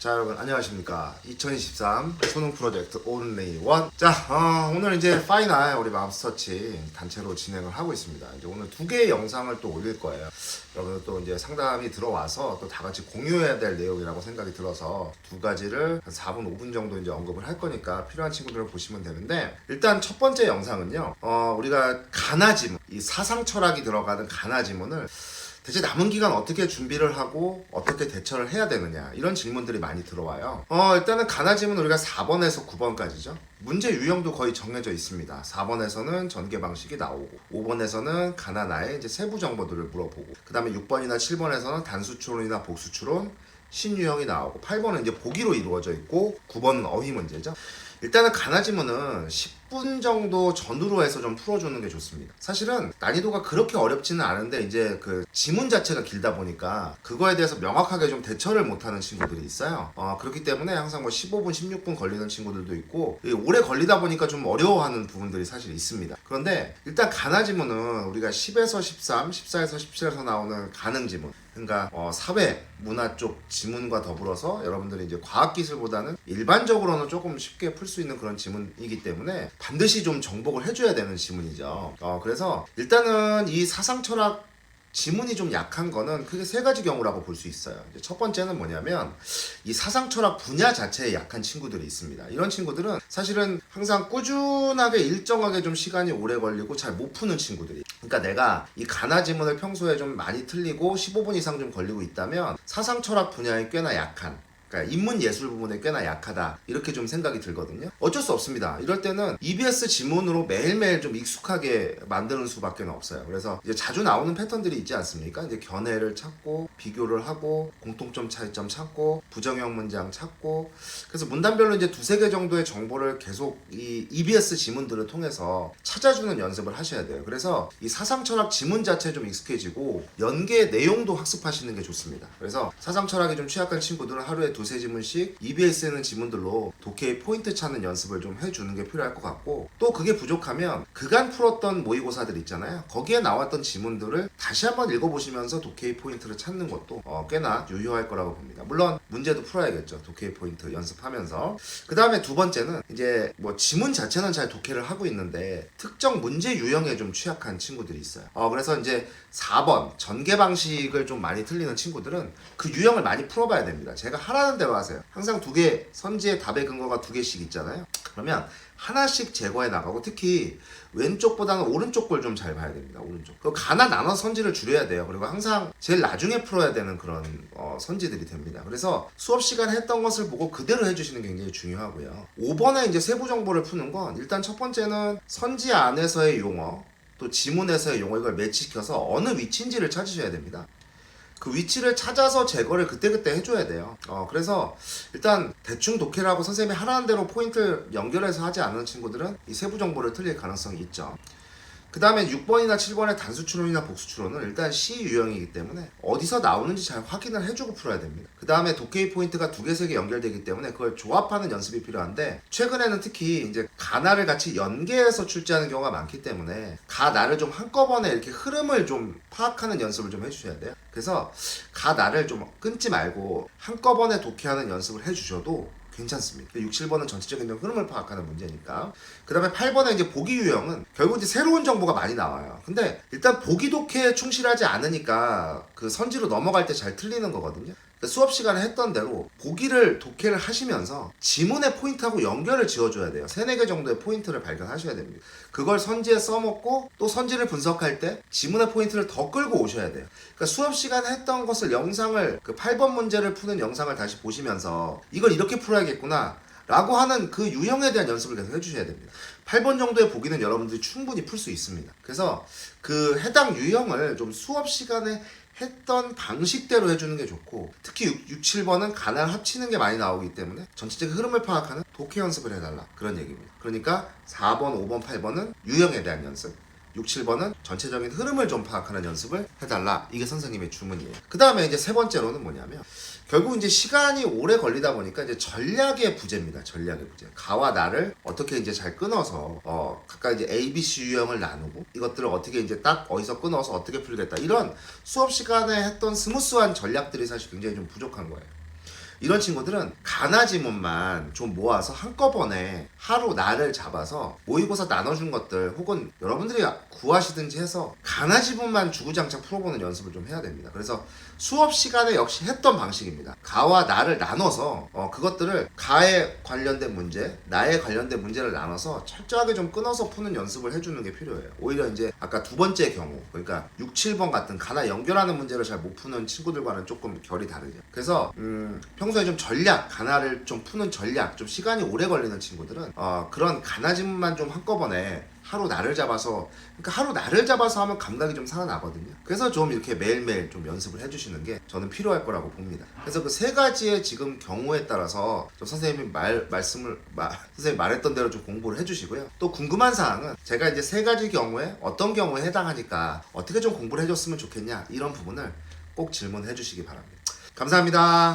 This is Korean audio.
자, 여러분 안녕하십니까. 2023 수능 프로젝트 only one. 자, 오늘 이제 파이널 우리 맘스터치 단체로 진행을 하고 있습니다. 이제 오늘 2개의 영상을 또 올릴 거예요. 여러분 또 이제 상담이 들어와서 또 다 같이 공유해야 될 내용이라고 생각이 들어서 2가지를 한 4분 5분 정도 이제 언급을 할 거니까 필요한 친구들을 보시면 되는데, 일단 첫 번째 영상은요, 우리가 가나지문, 이 사상 철학이 들어가는 가나지문을 대체 남은 기간 어떻게 준비를 하고 어떻게 대처를 해야 되느냐, 이런 질문들이 많이 들어와요. 일단은 가나지문 우리가 4번에서 9번까지죠. 문제 유형도 거의 정해져 있습니다. 4번에서는 전개 방식이 나오고, 5번에서는 가나나의 이제 세부 정보들을 물어보고, 그 다음에 6번이나 7번에서는 단수추론이나 복수추론, 신유형이 나오고, 8번은 이제 보기로 이루어져 있고, 9번은 어휘 문제죠. 일단은 가나지문은 10분 정도 전후로 해서 좀 풀어주는 게 좋습니다. 사실은 난이도가 그렇게 어렵지는 않은데, 이제 그 지문 자체가 길다 보니까 그거에 대해서 명확하게 좀 대처를 못하는 친구들이 있어요. 그렇기 때문에 항상 뭐 15분, 16분 걸리는 친구들도 있고, 오래 걸리다 보니까 좀 어려워하는 부분들이 사실 있습니다. 그런데 일단 가나지문은 우리가 10에서 13, 14에서 17에서 나오는 가능지문, 그러니까 사회, 문화 쪽 지문과 더불어서 여러분들이 이제 과학기술보다는 일반적으로는 조금 쉽게 풀 수 있는 그런 지문이기 때문에 반드시 좀 정복을 해줘야 되는 지문이죠. 그래서 일단은 이 사상철학 지문이 좀 약한 거는 크게 3가지 경우라고 볼 수 있어요. 이제 첫 번째는 뭐냐면, 이 사상철학 분야 자체에 약한 친구들이 있습니다. 이런 친구들은 사실은 항상 꾸준하게 일정하게 좀 시간이 오래 걸리고 잘 못 푸는 친구들이, 그러니까 내가 이 가나 지문을 평소에 좀 많이 틀리고 15분 이상 좀 걸리고 있다면 사상철학 분야에 꽤나 약한, 그러니까 인문예술 부분에 꽤나 약하다, 이렇게 좀 생각이 들거든요. 어쩔 수 없습니다. 이럴 때는 EBS 지문으로 매일매일 좀 익숙하게 만드는 수밖에 없어요. 그래서 이제 자주 나오는 패턴들이 있지 않습니까? 이제 견해를 찾고, 비교를 하고, 공통점 차이점 찾고, 부정형 문장 찾고, 그래서 문단별로 이제 2-3개 정도의 정보를 계속 이 EBS 지문들을 통해서 찾아주는 연습을 하셔야 돼요. 그래서 이 사상철학 지문 자체에 좀 익숙해지고, 연계 내용도 학습하시는 게 좋습니다. 그래서 사상철학에 좀 취약한 친구들은 하루에 2-3 지문씩 EBS에는 지문들로 독해의 포인트 찾는 연습을 좀 해주는 게 필요할 것 같고, 또 그게 부족하면 그간 풀었던 모의고사들 있잖아요. 거기에 나왔던 지문들을 다시 한번 읽어보시면서 독해의 포인트를 찾는 것도 꽤나 유효할 거라고 봅니다. 물론 문제도 풀어야겠죠. 독해의 포인트 연습하면서. 그 다음에 2번째는 이제 뭐 지문 자체는 잘 독해를 하고 있는데 특정 문제 유형에 좀 취약한 친구들이 있어요. 그래서 이제 4번 전개 방식을 좀 많이 틀리는 친구들은 그 유형을 많이 풀어봐야 됩니다. 제가 하라는 대로 하세요. 항상 2개, 선지의 답의 근거가 2개씩 있잖아요. 그러면 하나씩 제거해 나가고, 특히 왼쪽보다는 오른쪽 걸 좀 잘 봐야 됩니다. 오른쪽. 그 가나 나눠 선지를 줄여야 돼요. 그리고 항상 제일 나중에 풀어야 되는 그런 선지들이 됩니다. 그래서 수업 시간에 했던 것을 보고 그대로 해주시는 게 굉장히 중요하고요. 5번에 이제 세부 정보를 푸는 건, 일단 첫 번째는 선지 안에서의 용어, 또 지문에서의 용어, 이걸 매치시켜서 어느 위치인지를 찾으셔야 됩니다. 그 위치를 찾아서 제거를 그때그때 해줘야 돼요. 그래서 일단 대충 독해를 하고 선생님이 하라는 대로 포인트를 연결해서 하지 않는 친구들은 이 세부 정보를 틀릴 가능성이 있죠. 그 다음에 6번이나 7번의 단수추론이나 복수추론은 일단 C 유형이기 때문에 어디서 나오는지 잘 확인을 해주고 풀어야 됩니다. 그 다음에 독해의 포인트가 2개, 3개 연결되기 때문에 그걸 조합하는 연습이 필요한데, 최근에는 특히 이제 가나를 같이 연계해서 출제하는 경우가 많기 때문에 가나를 좀 한꺼번에 이렇게 흐름을 좀 파악하는 연습을 좀 해주셔야 돼요. 그래서 가나를 좀 끊지 말고 한꺼번에 독해하는 연습을 해주셔도 괜찮습니다. 6, 7번은 전체적인 흐름을 파악하는 문제니까. 그 다음에 8번의 이제 보기 유형은 결국 이제 새로운 정보가 많이 나와요. 근데 일단 보기 독해에 충실하지 않으니까 그 선지로 넘어갈 때 잘 틀리는 거거든요. 수업 시간에 했던 대로 보기를 독해를 하시면서 지문의 포인트하고 연결을 지어줘야 돼요. 3-4개 정도의 포인트를 발견하셔야 됩니다. 그걸 선지에 써먹고, 또 선지를 분석할 때 지문의 포인트를 더 끌고 오셔야 돼요. 그러니까 수업 시간에 했던 것을, 영상을, 그 8번 문제를 푸는 영상을 다시 보시면서 이걸 이렇게 풀어야겠구나 라고 하는 그 유형에 대한 연습을 계속 해주셔야 됩니다. 8번 정도의 보기는 여러분들이 충분히 풀 수 있습니다. 그래서 그 해당 유형을 좀 수업 시간에 했던 방식대로 해주는 게 좋고, 특히 6, 7번은 가나를 합치는 게 많이 나오기 때문에 전체적인 흐름을 파악하는 독해 연습을 해달라, 그런 얘기입니다. 그러니까 4번, 5번, 8번은 유형에 대한 연습, 6, 7번은 전체적인 흐름을 좀 파악하는 연습을 해달라, 이게 선생님의 주문이에요. 그 다음에 이제 3번째로는 뭐냐면, 결국 이제 시간이 오래 걸리다 보니까 이제 전략의 부재입니다. 전략의 부재. 가와 나를 어떻게 이제 잘 끊어서 각각 이제 A, B, C 유형을 나누고, 이것들을 어떻게 이제 딱 어디서 끊어서 어떻게 풀겠다, 이런 수업 시간에 했던 스무스한 전략들이 사실 굉장히 좀 부족한 거예요. 이런 친구들은 가나 지문만 좀 모아서 한꺼번에 하루 날을 잡아서 모의고사 나눠준 것들 혹은 여러분들이 구하시든지 해서 가나 지문만 주구장창 풀어보는 연습을 좀 해야 됩니다. 그래서 수업 시간에 역시 했던 방식입니다. 가와 나를 나눠서 그것들을 가에 관련된 문제, 나에 관련된 문제를 나눠서 철저하게 좀 끊어서 푸는 연습을 해주는 게 필요해요. 오히려 이제 아까 두 번째 경우, 그러니까 6, 7번 같은 가나 연결하는 문제를 잘 못 푸는 친구들과는 조금 결이 다르죠. 그래서 평소에 좀 전략, 가나를 좀 푸는 전략, 좀 시간이 오래 걸리는 친구들은 그런 가나 지문만 좀 한꺼번에 하루 날을 잡아서, 그러니까 하루 날을 잡아서 하면 감각이 좀 살아나거든요. 그래서 좀 이렇게 매일매일 좀 연습을 해주시는 게 저는 필요할 거라고 봅니다. 그래서 그 세 가지의 지금 경우에 따라서 좀 선생님이 선생님이 말했던 대로 좀 공부를 해주시고요. 또 궁금한 사항은 제가 이제 세 가지 경우에 어떤 경우에 해당하니까 어떻게 좀 공부를 해줬으면 좋겠냐, 이런 부분을 꼭 질문해 주시기 바랍니다. 감사합니다.